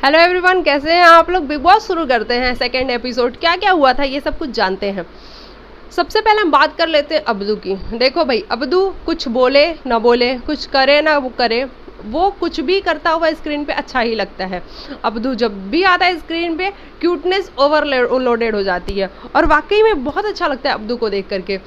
Hello everyone, कैसे हैं आप लोग। बिग बॉस शुरू करते हैं। सेकंड एपिसोड क्या क्या हुआ था ये सब कुछ जानते हैं। सबसे पहले हम बात कर लेते हैं अब्दू की। देखो भाई, अब्दू कुछ बोले ना बोले, कुछ करे ना वो करे, वो कुछ भी करता हुआ स्क्रीन पे अच्छा ही लगता है। अब्दू जब भी आता है स्क्रीन पे क्यूटनेस ओवरलोडेड हो जाती है और वाकई में बहुत अच्छा लगता है अब्दू को देख करके।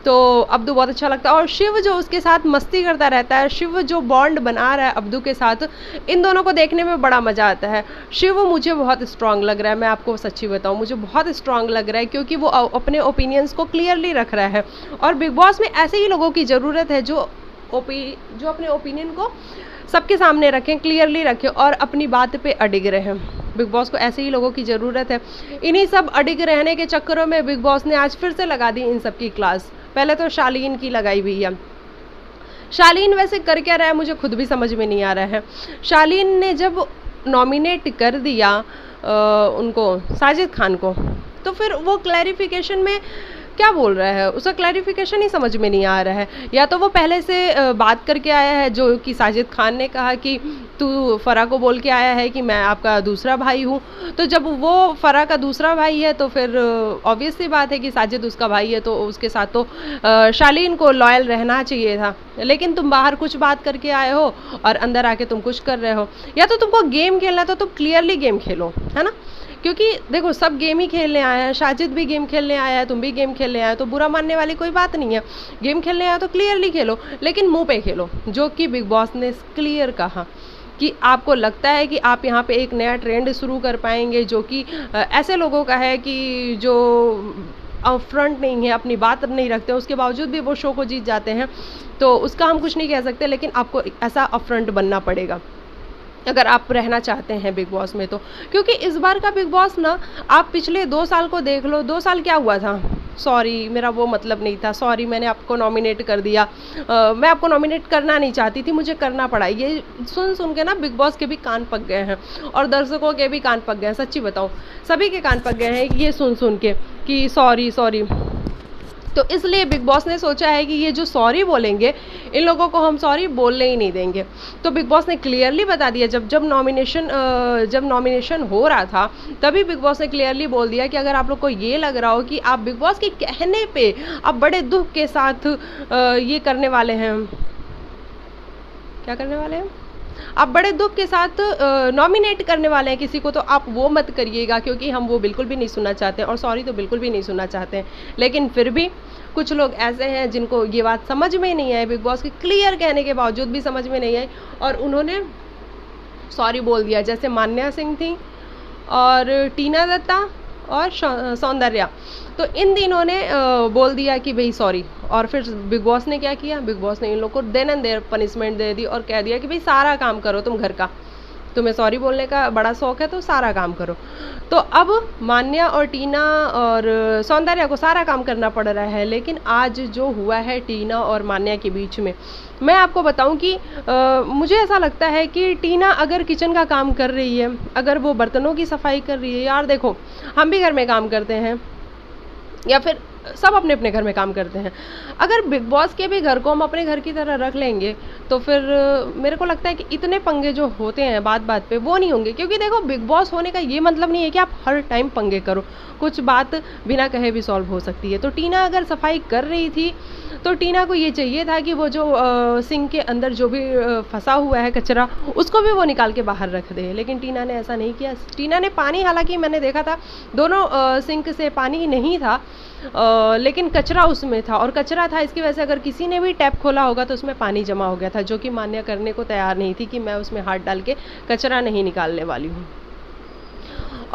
तो अब्दू बहुत अच्छा लगता है और शिव जो उसके साथ मस्ती करता रहता है, शिव जो बॉन्ड बना रहा है अब्दू के साथ, इन दोनों को देखने में बड़ा मज़ा आता है। शिव मुझे बहुत स्ट्रांग लग रहा है, मैं आपको सच्ची बताऊं, मुझे बहुत स्ट्रांग लग रहा है क्योंकि वो अपने ओपिनियंस को क्लियरली रख रहा है। और बिग बॉस में ऐसे ही लोगों की ज़रूरत है जो अपने ओपिनियन को सबके सामने रखें, क्लियरली रखें और अपनी बात पे अडिग रहें। बिग बॉस को ऐसे ही लोगों की ज़रूरत है। इन्हीं सब अडिग रहने के चक्करों में बिग बॉस ने आज फिर से लगा दी इन सब की क्लास। पहले तो शालीन की लगाई हुई है। शालीन वैसे कर क्या रहा है मुझे खुद भी समझ में नहीं आ रहा है। शालीन ने जब नॉमिनेट कर दिया उनको, साजिद खान को, तो फिर वो क्लैरिफिकेशन में क्या बोल रहा है, उसका क्लैरिफिकेशन ही समझ में नहीं आ रहा है। या तो वो पहले से बात करके आया है, जो कि साजिद खान ने कहा कि तू फ़रा को बोल के आया है कि मैं आपका दूसरा भाई हूँ। तो जब वो फ़रा का दूसरा भाई है तो फिर ऑब्वियस सी बात है कि साजिद उसका भाई है, तो उसके साथ तो शालीन को लॉयल रहना चाहिए था। लेकिन तुम बाहर कुछ बात करके आए हो और अंदर आके तुम कुछ कर रहे हो। या तो तुमको गेम खेलना तो तुम क्लियरली गेम खेलो, है ना। क्योंकि देखो, सब गेम ही खेलने आए हैं, साजिद भी गेम खेलने आया है, तुम भी गेम खेलने आए हो, तो बुरा मानने वाली कोई बात नहीं है। गेम खेलने आया तो क्लियरली खेलो, लेकिन मुंह पे खेलो, जो कि बिग बॉस ने क्लियर कहा कि आपको लगता है कि आप यहाँ पे एक नया ट्रेंड शुरू कर पाएंगे जो कि ऐसे लोगों का है कि जो अपफ्रंट नहीं है, अपनी बात अब नहीं रखते, उसके बावजूद भी वो शो को जीत जाते हैं। तो उसका हम कुछ नहीं कह सकते, लेकिन आपको ऐसा अपफ्रंट बनना पड़ेगा अगर आप रहना चाहते हैं बिग बॉस में। तो क्योंकि इस बार का बिग बॉस ना, आप पिछले 2 साल को देख लो, 2 साल क्या हुआ था, सॉरी मेरा वो मतलब नहीं था, सॉरी मैंने आपको नॉमिनेट कर दिया, मैं आपको नॉमिनेट करना नहीं चाहती थी, मुझे करना पड़ा। ये सुन सुन के ना बिग बॉस के भी कान पक गए हैं और दर्शकों के भी कान पक गए हैं। सच्ची बताऊँ, सभी के कान पक गए हैं ये सुन सुन के कि सॉरी सॉरी। तो इसलिए बिग बॉस ने सोचा है कि ये जो सॉरी बोलेंगे, इन लोगों को हम सॉरी बोलने ही नहीं देंगे। तो बिग बॉस ने क्लियरली बता दिया, जब नॉमिनेशन हो रहा था तभी बिग बॉस ने क्लियरली बोल दिया कि अगर आप लोग को ये लग रहा हो कि आप बिग बॉस के कहने पे आप बड़े दुख के साथ ये करने वाले हैं, क्या करने वाले हैं, आप बड़े दुख के साथ नॉमिनेट करने वाले हैं किसी को, तो आप वो मत करिएगा, क्योंकि हम वो बिल्कुल भी नहीं सुनना चाहते हैं और सॉरी तो बिल्कुल भी नहीं सुनना चाहते हैं। लेकिन फिर भी कुछ लोग ऐसे हैं जिनको ये बात समझ में नहीं आई, बिग बॉस के क्लियर कहने के बावजूद भी समझ में नहीं आई और उन्होंने सॉरी बोल दिया। जैसे मान्या सिंह थी और टीना दत्ता और सौंदर्या, तो इन तीनों ने बोल दिया कि भाई सॉरी। और फिर बिग बॉस ने क्या किया, बिग बॉस ने इन लोग को देन एंड देयर पनिशमेंट दे दी और कह दिया कि भाई सारा काम करो तुम घर का, तुम्हें सॉरी बोलने का बड़ा शौक है तो सारा काम करो। तो अब मान्या और टीना और सौंदर्या को सारा काम करना पड़ रहा है। लेकिन आज जो हुआ है टीना और मान्या के बीच में, मैं आपको बताऊं कि मुझे ऐसा लगता है कि टीना अगर किचन का काम कर रही है, अगर वो बर्तनों की सफाई कर रही है, यार देखो हम भी घर में काम करते हैं या फिर सब अपने अपने घर में काम करते हैं, अगर बिग बॉस के भी घर को हम अपने घर की तरह रख लेंगे तो फिर मेरे को लगता है कि इतने पंगे जो होते हैं बात बात पे वो नहीं होंगे। क्योंकि देखो, बिग बॉस होने का ये मतलब नहीं है कि आप हर टाइम पंगे करो, कुछ बात बिना कहे भी सॉल्व हो सकती है। तो टीना अगर सफाई कर रही थी तो टीना को ये चाहिए था कि वो जो सिंक के अंदर जो भी फंसा हुआ है कचरा, उसको भी वो निकाल के बाहर रख दे, लेकिन टीना ने ऐसा नहीं किया। टीना ने पानी, हालांकि मैंने देखा था दोनों सिंक से पानी नहीं था, लेकिन कचरा उसमें था और कचरा था इसकी वजह से अगर किसी ने भी टैप खोला होगा तो उसमें पानी जमा हो गया था, जो कि मान्या करने को तैयार नहीं थी कि मैं उसमें हाथ डाल के कचरा नहीं निकालने वाली हूँ।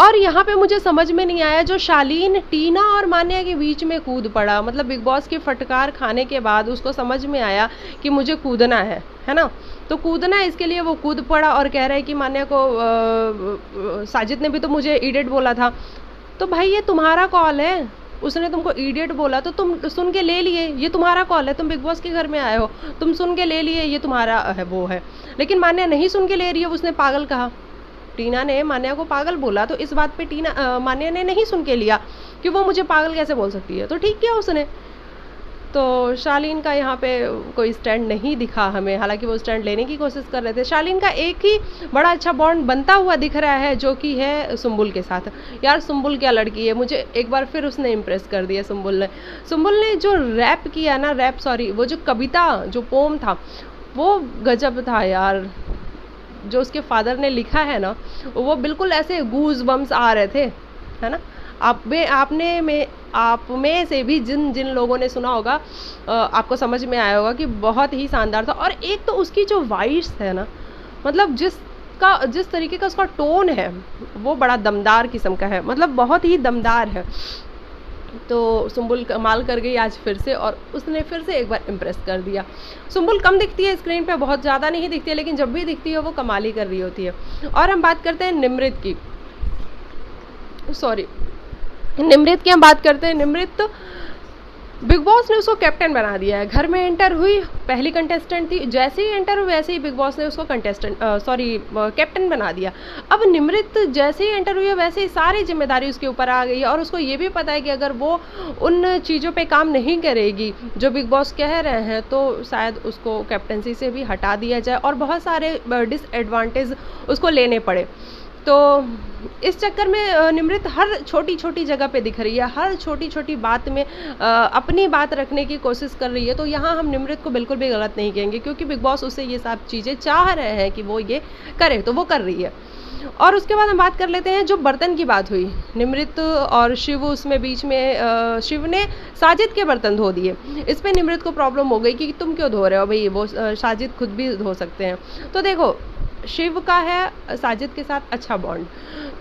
और यहाँ पे मुझे समझ में नहीं आया, जो शालीन टीना और मान्या के बीच में कूद पड़ा, मतलब बिग बॉस की फटकार खाने के बाद उसको समझ में आया कि मुझे कूदना है ना। तो कूदना है, इसके लिए वो कूद पड़ा और कह रहा है कि मान्या को साजिद ने भी तो मुझे इडियट बोला था। तो भाई ये तुम्हारा कॉल है, उसने तुमको इडियट बोला तो तुम सुन के ले लिए, ये तुम्हारा कॉल है, तुम बिग बॉस के घर में आए हो, तुम सुन के ले लिए, ये तुम्हारा है वो है। लेकिन मान्या नहीं सुन के ले रही है, उसने पागल कहा, टीना ने मान्या को पागल बोला, तो इस बात पे मान्या ने नहीं सुन के लिया कि वो मुझे पागल कैसे बोल सकती है, तो ठीक किया उसने। तो शालीन का यहाँ पे कोई स्टैंड नहीं दिखा हमें, हालांकि वो स्टैंड लेने की कोशिश कर रहे थे। शालीन का एक ही बड़ा अच्छा बॉन्ड बनता हुआ दिख रहा है, जो कि है सुम्बुल के साथ। यार सुम्बुल क्या लड़की है, मुझे एक बार फिर उसने इम्प्रेस कर दिया सुम्बुल ने जो रैप किया ना, वो जो कविता, जो पोम था वो गजब था यार। जो उसके फादर ने लिखा है ना, वो बिल्कुल ऐसे गूज बम्स आ रहे थे, है ना। आप में से भी जिन जिन लोगों ने सुना होगा, आपको समझ में आया होगा कि बहुत ही शानदार था। और एक तो उसकी जो वॉइस है ना, मतलब जिस तरीके का उसका टोन है वो बड़ा दमदार किस्म का है, मतलब बहुत ही दमदार है। तो सुम्बुल कमाल कर गई आज फिर से, और उसने फिर से एक बार इम्प्रेस कर दिया। सुम्बुल कम दिखती है स्क्रीन पे, बहुत ज़्यादा नहीं दिखती है, लेकिन जब भी दिखती है वो कमाल ही कर रही होती है। और हम बात करते हैं निम्रित की, निम्रित की हम बात करते हैं। निम्रित बिग बॉस ने उसको कैप्टन बना दिया है। घर में एंटर हुई, पहली कंटेस्टेंट थी, जैसे ही एंटर हुई वैसे ही बिग बॉस ने उसको कैप्टन बना दिया। अब निम्रित जैसे ही एंटर हुई है वैसे ही सारी जिम्मेदारी उसके ऊपर आ गई है, और उसको ये भी पता है कि अगर वो उन चीज़ों पे काम नहीं करेगी जो बिग बॉस कह रहे हैं, तो शायद उसको कैप्टनसी से भी हटा दिया जाए और बहुत सारे डिसएडवांटेज उसको लेने पड़े। तो इस चक्कर में निम्रित हर छोटी छोटी जगह पे दिख रही है, हर छोटी छोटी बात में अपनी बात रखने की कोशिश कर रही है। तो यहाँ हम निम्रित को बिल्कुल भी गलत नहीं कहेंगे, क्योंकि बिग बॉस उससे ये सब चीज़ें चाह रहे हैं कि वो ये करे, तो वो कर रही है। और उसके बाद हम बात कर लेते हैं जो बर्तन की बात हुई, निम्रित और शिव उसमें बीच में शिव ने साजिद के बर्तन धो दिए। इस पे निम्रित को प्रॉब्लम हो गई कि तुम क्यों धो रहे हो भाई, वो साजिद खुद भी धो सकते हैं। तो देखो, शिव का है साजिद के साथ अच्छा बॉन्ड,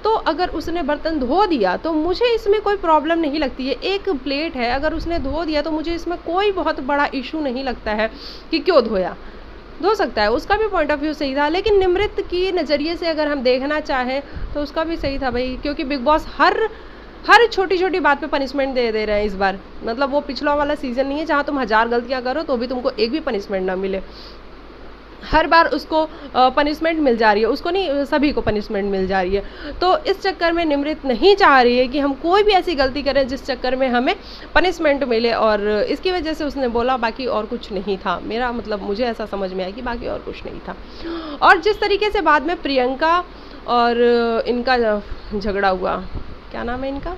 तो अगर उसने बर्तन धो दिया तो मुझे इसमें कोई प्रॉब्लम नहीं लगती है। एक प्लेट है, अगर उसने धो दिया तो मुझे इसमें कोई बहुत बड़ा इशू नहीं लगता है कि क्यों धोया, धो सकता है, उसका भी पॉइंट ऑफ व्यू सही था। लेकिन निम्रित की नज़रिए से अगर हम देखना चाहें तो उसका भी सही था भाई, क्योंकि बिग बॉस हर छोटी छोटी बात पे पनिशमेंट दे रहे हैं इस बार। मतलब वो पिछला वाला सीज़न नहीं है जहाँ तुम 1000 गलतियाँ करो तो भी तुमको एक भी पनिशमेंट ना मिले। हर बार उसको पनिशमेंट मिल जा रही है, उसको नहीं, सभी को पनिशमेंट मिल जा रही है। तो इस चक्कर में निम्रित नहीं चाह रही है कि हम कोई भी ऐसी गलती करें जिस चक्कर में हमें पनिशमेंट मिले, और इसकी वजह से उसने बोला, बाकी और कुछ नहीं था। मेरा मतलब मुझे ऐसा समझ में आया कि बाकी और कुछ नहीं था। और जिस तरीके से बाद में प्रियंका और इनका झगड़ा हुआ, क्या नाम है इनका,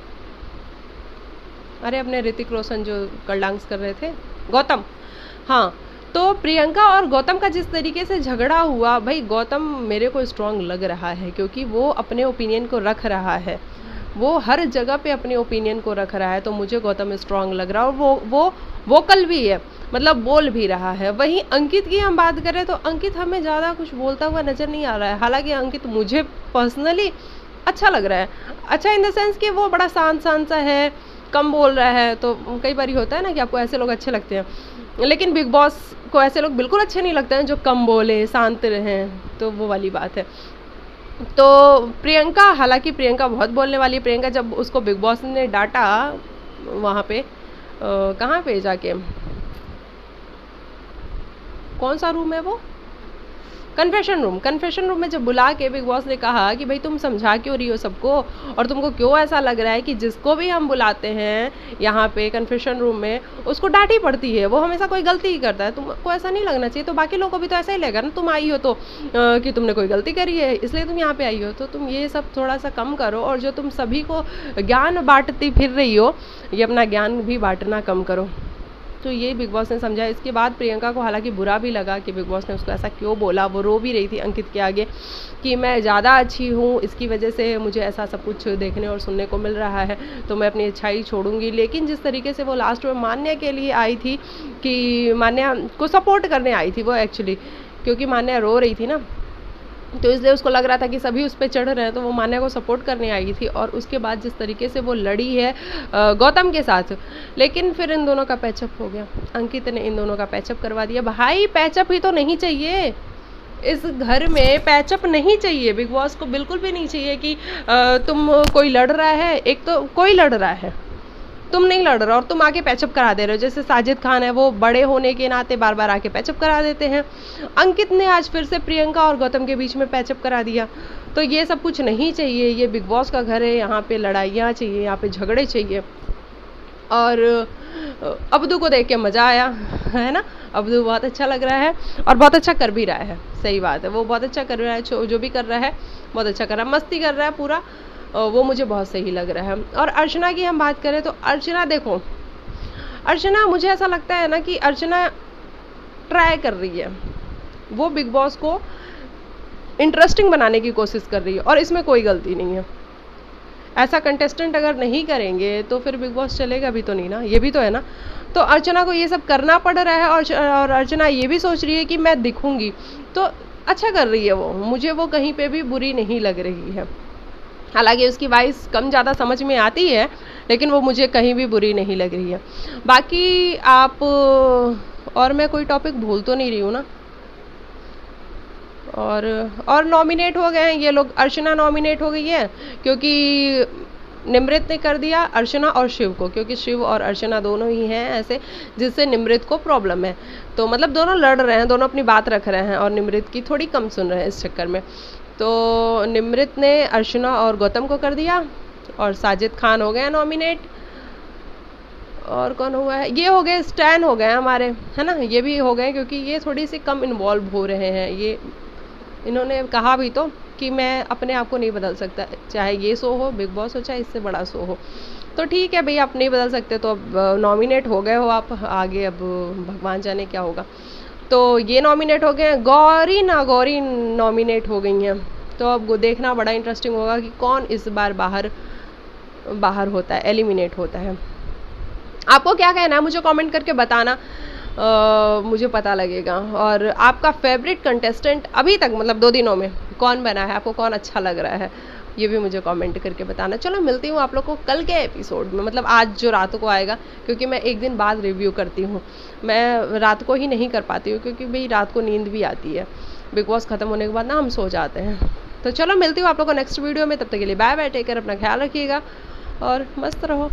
अरे अपने ऋतिक रोशन जो कल डांस कर रहे थे, गौतम, हाँ। तो प्रियंका और गौतम का जिस तरीके से झगड़ा हुआ, भाई गौतम मेरे को स्ट्रांग लग रहा है, क्योंकि वो अपने ओपिनियन को रख रहा है, वो हर जगह पे अपने ओपिनियन को रख रहा है। तो मुझे गौतम स्ट्रांग लग रहा है, और वो वोकल भी है, मतलब बोल भी रहा है। वहीं अंकित की हम बात करें तो अंकित हमें ज़्यादा कुछ बोलता हुआ नज़र नहीं आ रहा है। हालांकि अंकित मुझे पर्सनली अच्छा लग रहा है, अच्छा इन द सेंस कि वो बड़ा शांत सा है, कम बोल रहा है। तो कई बार होता है ना कि आपको ऐसे लोग अच्छे लगते हैं, लेकिन बिग बॉस को ऐसे लोग बिल्कुल अच्छे नहीं लगते हैं जो कम बोले, शांत रहें, तो वो वाली बात है। तो प्रियंका, हालांकि प्रियंका बहुत बोलने वाली है। प्रियंका जब उसको बिग बॉस ने डांटा वहाँ पे कहाँ पे जाके, कौन सा रूम है वो, कन्फेशन रूम में जब बुला के बिग बॉस ने कहा कि भाई तुम समझा क्यों रही हो सबको, और तुमको क्यों ऐसा लग रहा है कि जिसको भी हम बुलाते हैं यहाँ पे कन्फेशन रूम में उसको डांटी पड़ती है, वो हमेशा कोई गलती ही करता है, तुमको ऐसा नहीं लगना चाहिए। तो बाकी लोगों को भी तो ऐसा ही लगेगा ना, तुम आई हो तो कि तुमने कोई गलती करी है इसलिए तुम यहाँ पे आई हो, तो तुम ये सब थोड़ा सा कम करो। और जो तुम सभी को ज्ञान बांटती फिर रही हो, ये अपना ज्ञान भी बांटना कम करो। तो ये बिग बॉस ने समझा। इसके बाद प्रियंका को हालांकि बुरा भी लगा कि बिग बॉस ने उसको ऐसा क्यों बोला। वो रो भी रही थी अंकित के आगे कि मैं ज़्यादा अच्छी हूँ, इसकी वजह से मुझे ऐसा सब कुछ देखने और सुनने को मिल रहा है, तो मैं अपनी अच्छाई छोड़ूंगी। लेकिन जिस तरीके से वो लास्ट में मान्या के लिए आई थी, कि मान्या को सपोर्ट करने आई थी वो एक्चुअली, क्योंकि मान्या रो रही थी ना, तो इसलिए उसको लग रहा था कि सभी उस पर चढ़ रहे हैं, तो वो मान्या को सपोर्ट करने आई थी। और उसके बाद जिस तरीके से वो लड़ी है गौतम के साथ, लेकिन फिर इन दोनों का पैचअप हो गया, अंकित ने इन दोनों का पैचअप करवा दिया। भाई पैचअप ही तो नहीं चाहिए इस घर में, पैचअप नहीं चाहिए, बिग बॉस को बिल्कुल भी नहीं चाहिए कि तुम कोई लड़ रहा है, एक तो कोई लड़ रहा है, तुम नहीं लड़ रहे हो और तुम आके पैचअप करा दे रहे हो। जैसे साजिद खान है, वो बड़े होने के नाते बार बार आके पैचअप करा देते हैं। अंकित ने आज फिर से प्रियंका और गौतम के बीच में पैचअप करा दिया। तो ये सब कुछ नहीं चाहिए, ये बिग बॉस का घर है, यहाँ पे लड़ाइयाँ चाहिए, यहाँ पे झगड़े चाहिए। और अब्दू को देख के मज़ा आया, है ना। अब्दू बहुत अच्छा लग रहा है और बहुत अच्छा कर भी रहा है, सही बात है, वो बहुत अच्छा कर रहा है, जो भी कर रहा है बहुत अच्छा कर रहा है, मस्ती कर रहा है पूरा, वो मुझे बहुत सही लग रहा है। और अर्चना की हम बात करें तो अर्चना देखो, अर्चना मुझे ऐसा लगता है ना कि अर्चना ट्राई कर रही है, वो बिग बॉस को इंटरेस्टिंग बनाने की कोशिश कर रही है और इसमें कोई गलती नहीं है। ऐसा कंटेस्टेंट अगर नहीं करेंगे तो फिर बिग बॉस चलेगा भी तो नहीं ना, ये भी तो है ना। तो अर्चना को ये सब करना पड़ रहा है और अर्चना ये भी सोच रही है कि मैं दिखूंगी, तो अच्छा कर रही है वो, मुझे वो कहीं पे भी बुरी नहीं लग रही है। हालांकि उसकी वॉइस कम ज़्यादा समझ में आती है, लेकिन वो मुझे कहीं भी बुरी नहीं लग रही है। बाकी आप और मैं कोई टॉपिक भूल तो नहीं रही हूँ ना। और नॉमिनेट हो गए हैं ये लोग, अर्चना नॉमिनेट हो गई है क्योंकि निमृत ने कर दिया अर्चना और शिव को, क्योंकि शिव और अर्चना दोनों ही हैं ऐसे जिससे निमृत को प्रॉब्लम है। तो मतलब दोनों लड़ रहे हैं, दोनों अपनी बात रख रहे हैं और निमृत की थोड़ी कम सुन रहे हैं इस चक्कर में। तो निमृत ने अर्चना और गौतम को कर दिया और साजिद खान हो गया नॉमिनेट। और कौन हुआ है, ये हो गए स्टैन हो गए हमारे, है ना, ये भी हो गए क्योंकि ये थोड़ी सी कम इन्वॉल्व हो रहे हैं। ये इन्होंने कहा भी तो कि मैं अपने आप को नहीं बदल सकता, चाहे ये शो हो, बिग बॉस हो, चाहे इससे बड़ा शो हो। तो ठीक है भाई, आप नहीं बदल सकते तो अब नॉमिनेट हो गए हो आप, आगे अब भगवान जाने क्या होगा। तो ये नॉमिनेट हो गए हैं, गौरी नागौरी नॉमिनेट हो गई हैं। तो अब देखना बड़ा इंटरेस्टिंग होगा कि कौन इस बार बाहर होता है, एलिमिनेट होता है। आपको क्या कहना है मुझे कमेंट करके बताना, मुझे पता लगेगा। और आपका फेवरेट कंटेस्टेंट अभी तक मतलब 2 दिनों में कौन बना है, आपको कौन अच्छा लग रहा है, ये भी मुझे कमेंट करके बताना। चलो मिलती हूँ आप लोग को कल के एपिसोड में, मतलब आज जो रात को आएगा, क्योंकि मैं एक दिन बाद रिव्यू करती हूँ, मैं रात को ही नहीं कर पाती हूँ क्योंकि भाई रात को नींद भी आती है, बिग बॉस ख़त्म होने के बाद ना हम सो जाते हैं। तो चलो मिलती हूँ आप लोग को नेक्स्ट वीडियो में, तब तक के लिए बाय बाय, टेक केयर, अपना ख्याल रखिएगा और मस्त रहो।